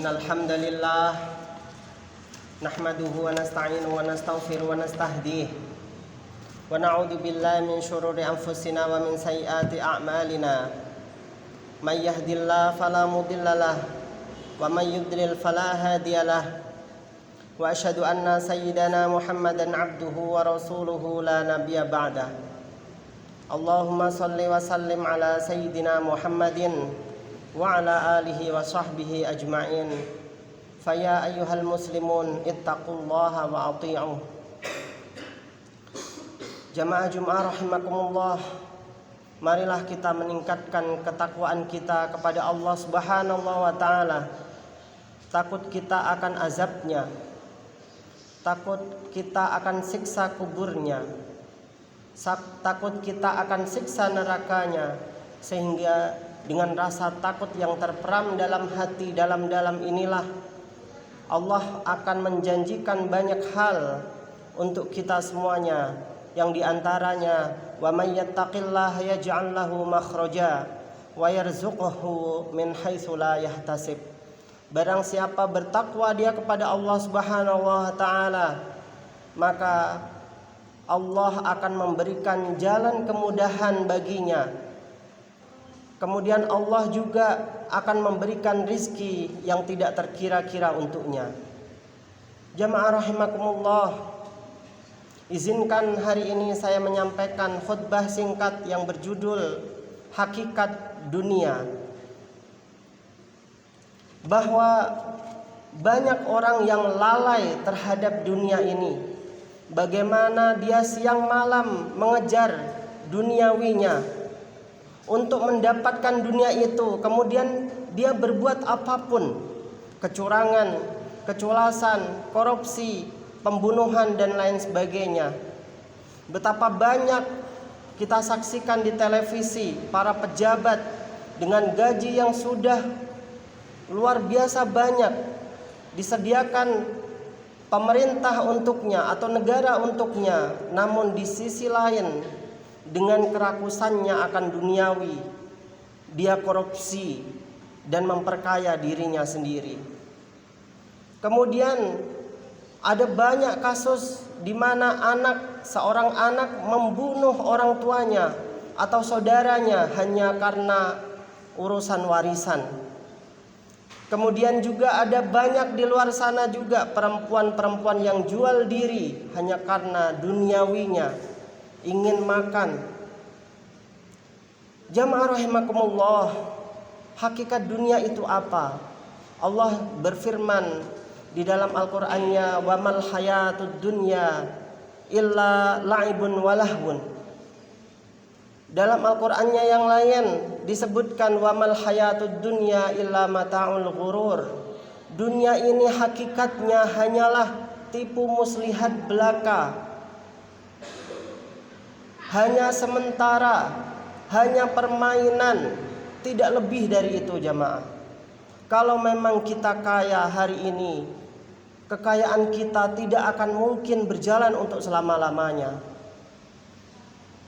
الحمد لله نحمده ونستعينه ونستغفره ونستهديه ونعوذ بالله من شرور أنفسنا ومن سيئات أعمالنا من يهد الله فلا مضل له ومن يضلل فلا هادي له وأشهد أن سيدنا محمدا عبده ورسوله لا نبي بعده اللهم صل وسلم على سيدنا محمد وعلى آله وصحبه أجمعين فيا أيها المسلمون اتقوا الله وأطيعوه. Jamaah Jumat rahimakumullah, marilah kita meningkatkan ketakwaan kita kepada Allah Subhanahu wa taala. Takut kita akan azabnya, takut kita akan siksa kuburnya, takut kita akan siksa nerakanya, sehingga dengan rasa takut yang terperam dalam hati dalam-dalam inilah Allah akan menjanjikan banyak hal untuk kita semuanya, yang diantaranya wa may yattaqillaha yaj'al lahu makhraja wa yarzuqhu min haitsu la yahtasib. Barang siapa bertakwa dia kepada Allah Subhanahu wa taala, maka Allah akan memberikan jalan kemudahan baginya. Kemudian Allah juga akan memberikan rizki yang tidak terkira-kira untuknya. Jamaah rahimakumullah, izinkan hari ini saya menyampaikan khutbah singkat yang berjudul Hakikat Dunia. Bahwa banyak orang yang lalai terhadap dunia ini. Bagaimana dia siang malam mengejar duniawinya untuk mendapatkan dunia itu, kemudian dia berbuat apapun, kecurangan, keculasan, korupsi, pembunuhan dan lain sebagainya. Betapa banyak kita saksikan di televisi para pejabat dengan gaji yang sudah luar biasa banyak disediakan pemerintah untuknya atau negara untuknya, namun di sisi lain dengan kerakusannya akan duniawi, dia korupsi dan memperkaya dirinya sendiri. Kemudian ada banyak kasus di mana seorang anak membunuh orang tuanya atau saudaranya hanya karena urusan warisan. Kemudian juga ada banyak di luar sana juga perempuan-perempuan yang jual diri hanya karena duniawinya, ingin makan. Jamaah rahimakumullah, hakikat dunia itu apa? Allah berfirman di dalam Al-Qur'annya, wa mal hayatud dunya illa la'ibun walahwun. Dalam Al-Qur'annya yang lain disebutkan wa mal hayatud dunya illa mata'ul ghurur. Dunia ini hakikatnya hanyalah tipu muslihat belaka, hanya sementara, hanya permainan, tidak lebih dari itu jamaah. Kalau memang kita kaya hari ini, kekayaan kita tidak akan mungkin berjalan untuk selama-lamanya.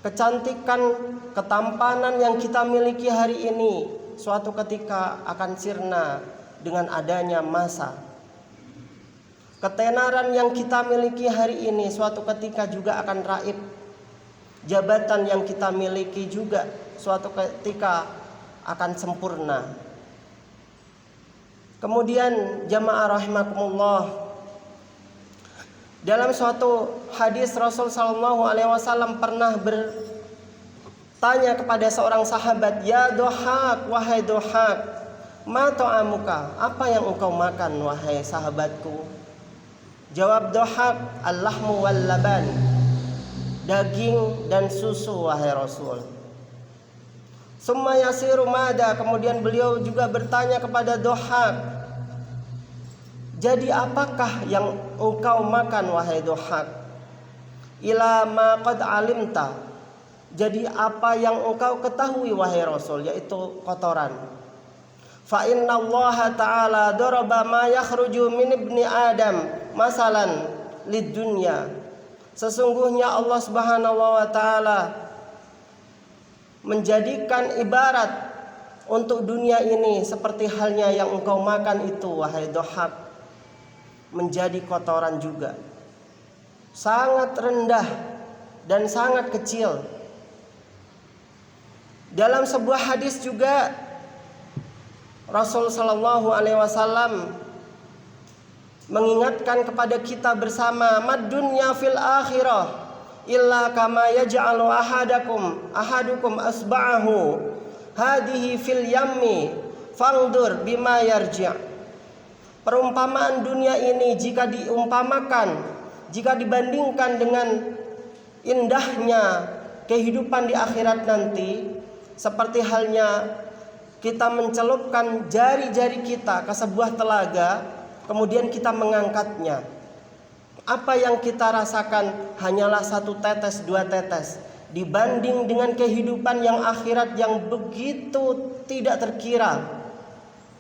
Kecantikan, ketampanan yang kita miliki hari ini suatu ketika akan sirna dengan adanya masa. Ketenaran yang kita miliki hari ini suatu ketika juga akan raib. Jabatan yang kita miliki juga suatu ketika akan sempurna. Kemudian jamaah rahimakumullah, dalam suatu hadis Rasul sallallahu alaihi wasallam pernah bertanya kepada seorang sahabat, "Ya Dhahak, wahai Dhahak, ma ta'amuka? Apa yang engkau makan wahai sahabatku?" Jawab Dhahak, "Al-lahmu wal laban." Daging dan susu wahai Rasul. Summa yasiru mada, kemudian beliau juga bertanya kepada Dhahak, jadi apakah yang engkau makan wahai Dhahak? Ila ma qad alimta, jadi apa yang engkau ketahui wahai Rasul, yaitu kotoran. Fa inna Allah ta'ala daraba ma yakhruju min ibni Adam masalan lid dunya. Sesungguhnya Allah Subhanahu wa taala menjadikan ibarat untuk dunia ini seperti halnya yang engkau makan itu, wahai Dhahhak, menjadi kotoran juga. Sangat rendah dan sangat kecil. Dalam sebuah hadis juga Rasul sallallahu alaihi wasallam mengingatkan kepada kita bersama, mad dunya fil akhirah illa kama yaj'alu ahadukum asba'ahu hadhihi fil yammi fangdur bima yarji'. Perumpamaan dunia ini jika dibandingkan dengan indahnya kehidupan di akhirat nanti, seperti halnya kita mencelupkan jari-jari kita ke sebuah telaga, kemudian kita mengangkatnya. Apa yang kita rasakan hanyalah 1 tetes, 2 tetes, dibanding dengan kehidupan yang akhirat yang begitu tidak terkira,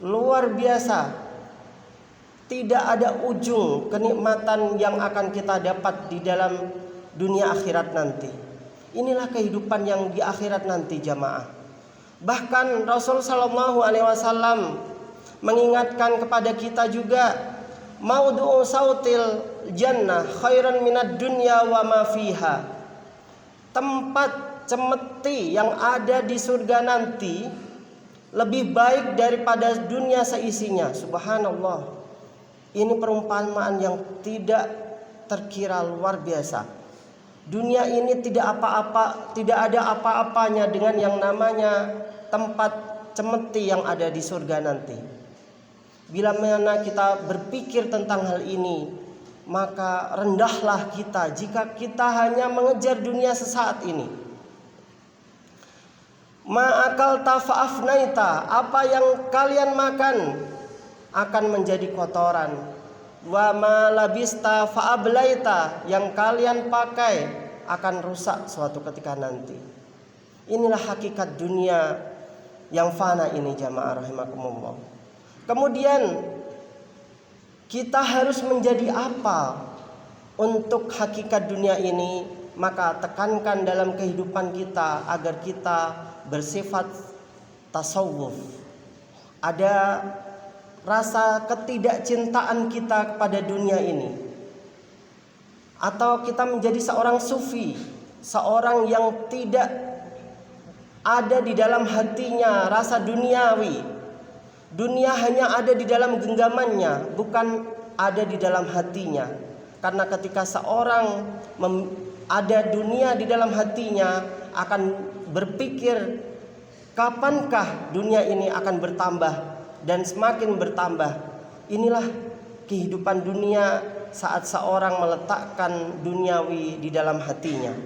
luar biasa. Tidak ada ujung kenikmatan yang akan kita dapat di dalam dunia akhirat nanti. Inilah kehidupan yang di akhirat nanti, jamaah. Bahkan Rasul sallallahu alaihi wasallam mengingatkan kepada kita juga, maudu'u sautil jannah khairan minad dunya wa ma fiha. Tempat cemeti yang ada di surga nanti lebih baik daripada dunia seisinya. Subhanallah. Ini perumpamaan yang tidak terkira, luar biasa. Dunia ini tidak ada apa-apanya dengan yang namanya tempat cemeti yang ada di surga nanti. Bila mana kita berpikir tentang hal ini, maka rendahlah kita jika kita hanya mengejar dunia sesaat ini. Ma'akalta fa'afnaita, apa yang kalian makan akan menjadi kotoran. Wa ma labista fa'ablaita, yang kalian pakai akan rusak suatu ketika nanti. Inilah hakikat dunia yang fana ini, jamaah rahimakumullah. Kemudian kita harus menjadi apa untuk hakikat dunia ini? Maka tekankan dalam kehidupan kita agar kita bersifat tasawuf. Ada rasa ketidakcintaan kita kepada dunia ini, atau kita menjadi seorang sufi, seorang yang tidak ada di dalam hatinya rasa duniawi. Dunia hanya ada di dalam genggamannya, bukan ada di dalam hatinya. Karena ketika seorang ada dunia di dalam hatinya, akan berpikir kapankah dunia ini akan bertambah dan semakin bertambah. Inilah kehidupan dunia saat seorang meletakkan duniawi di dalam hatinya.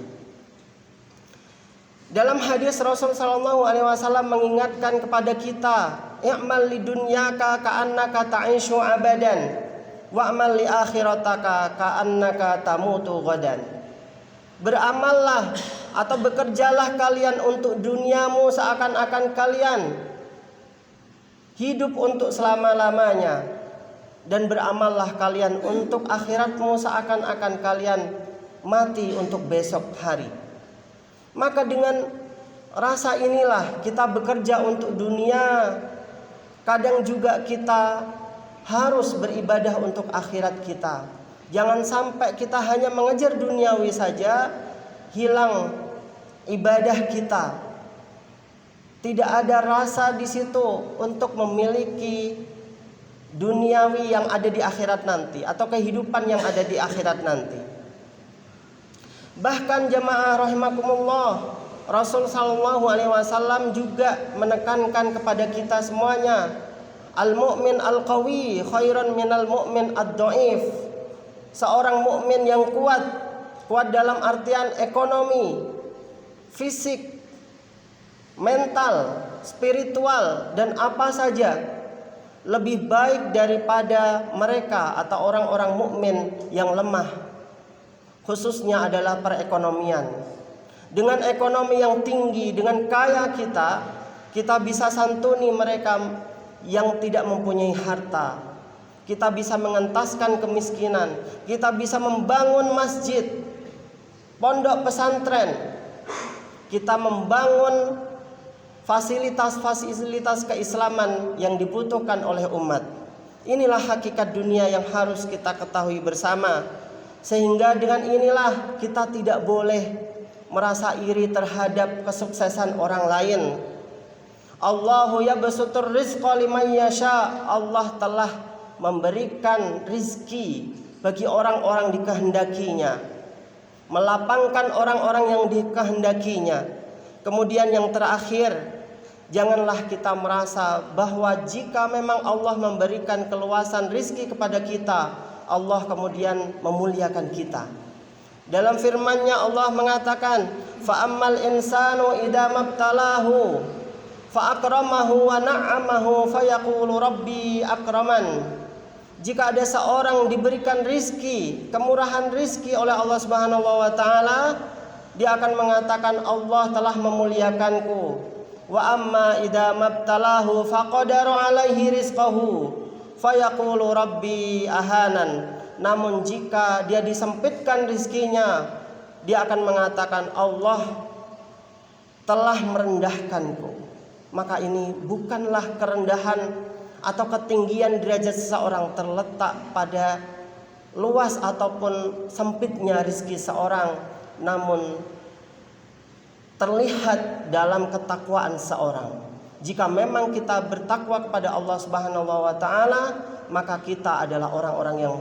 Dalam hadis Rasul sallallahu alaihi wasallam mengingatkan kepada kita, i'mal lidunyaka ka'annaka ta'ishu abadan wa'mal li akhirataka ka'annaka tamutu ghadan. Beramallah atau bekerjalah kalian untuk duniamu seakan-akan kalian hidup untuk selama-lamanya, dan beramallah kalian untuk akhiratmu seakan-akan kalian mati untuk besok hari. Maka dengan rasa inilah kita bekerja untuk dunia. Kadang juga kita harus beribadah untuk akhirat kita. Jangan sampai kita hanya mengejar duniawi saja, hilang ibadah kita. Tidak ada rasa di situ untuk memiliki duniawi yang ada di akhirat nanti, atau kehidupan yang ada di akhirat nanti. Bahkan jemaah rahimakumullah, Rasul sallallahu alaihi wasallam juga menekankan kepada kita semuanya, al-mu'min al-qawi khairan minal mu'min ad-dhaif. Seorang mukmin yang kuat dalam artian ekonomi, fisik, mental, spiritual, dan apa saja, lebih baik daripada mereka atau orang-orang mukmin yang lemah. Khususnya adalah perekonomian. Dengan ekonomi yang tinggi, dengan kaya kita bisa santuni mereka yang tidak mempunyai harta. Kita bisa mengentaskan kemiskinan. Kita bisa membangun masjid, pondok pesantren. Kita membangun fasilitas-fasilitas keislaman yang dibutuhkan oleh umat. Inilah hakikat dunia yang harus kita ketahui bersama. Sehingga dengan inilah kita tidak boleh merasa iri terhadap kesuksesan orang lain. Allahu yabsutur rizqa liman yasha. Allah telah memberikan rizki bagi orang-orang dikehendakinya, melapangkan orang-orang yang dikehendakinya. Kemudian yang terakhir, janganlah kita merasa bahwa jika memang Allah memberikan keluasan rizki kepada kita, Allah kemudian memuliakan kita. Dalam firman-Nya Allah mengatakan, fa'ammal insanu idza mabtalahu fa'akramahu wa na'amahu fayaqulu rabbi akraman. Jika ada seorang diberikan rizki, kemurahan rizki oleh Allah Subhanahu wa taala, dia akan mengatakan Allah telah memuliakanku. Wa amma idza mabtalahu faqadara alaihi rizqahu fayaqulu rabbi ahanan. Namun jika dia disempitkan rizkinya, dia akan mengatakan Allah telah merendahkanku. Maka ini bukanlah kerendahan atau ketinggian derajat seseorang terletak pada luas ataupun sempitnya rizki seorang, namun terlihat dalam ketakwaan seorang. Jika memang kita bertakwa kepada Allah Subhanahu wa taala, maka kita adalah orang-orang yang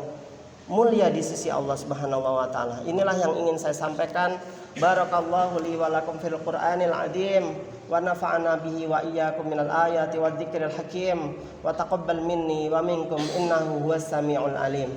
mulia di sisi Allah Subhanahu wa taala. Inilah yang ingin saya sampaikan. Barakallahu li wa lakum fil Qur'anil azim wa nafa'ana bihi wa iyyakum minal ayati wadh-dzikril hakim wa taqabbal minni wa minkum innahu huwas samiul alim.